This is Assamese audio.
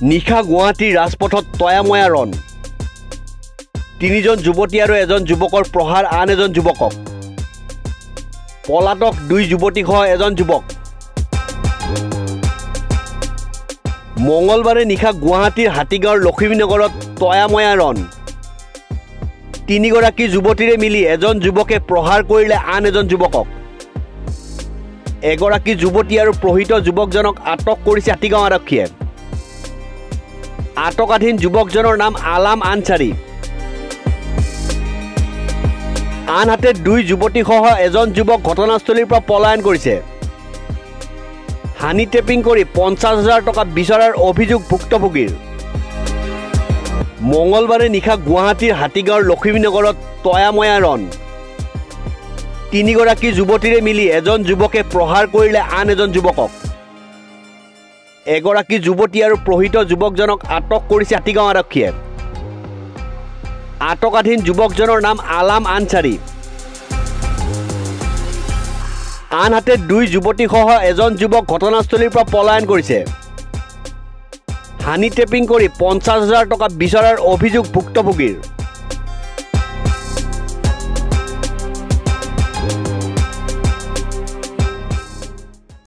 নিশা গুৱাহাটীৰ ৰাজপথত তয়াময়া ৰণ তিনিজন যুৱতী আৰু এজন যুৱকৰ প্ৰহাৰ আন এজন যুৱকক পলাতক দুই যুৱতীসহ এজন যুৱক মঙলবাৰে নিশা গুৱাহাটীৰ হাতীগাঁৱৰ লক্ষ্মীনগৰত তয়াময়া ৰণ তিনিগৰাকী যুৱতীৰে মিলি এজন যুৱকে প্ৰহাৰ কৰিলে আন এজন যুৱকক এগৰাকী যুৱতী আৰু প্ৰহিত যুৱকজনক আটক কৰিছে হাতীগাঁও আৰক্ষীয়ে আটকাধীন যুৱকজনৰ নাম আলাম আনচাৰী আনহাতে দুই যুৱতীসহ এজন যুৱক ঘটনাস্থলীৰ পৰা পলায়ন কৰিছে হানি টেপিং কৰি 50,000 টকা বিচৰাৰ অভিযোগ ভুক্তভোগীৰ মঙলবাৰে নিশা গুৱাহাটীৰ হাতীগাঁৱৰ লক্ষ্মীনগৰত তয়াময়া ৰণ তিনিগৰাকী যুৱতীৰে মিলি এজন যুৱকে প্ৰহাৰ কৰিলে আন এজন যুৱকক এগৰাকী যুৱতী আৰু প্ৰহিত যুৱকজনক আটক কৰিছে হাতীগাঁও আৰক্ষীয়ে আটকাধীন যুৱকজনৰ নাম আলাম আনচাৰী আনহাতে দুই যুৱতীসহ এজন যুৱক ঘটনাস্থলীৰ পৰা পলায়ন কৰিছে হানি টেপিং কৰি 50,000 টকা বিচৰাৰ অভিযোগ ভুক্তভোগীৰ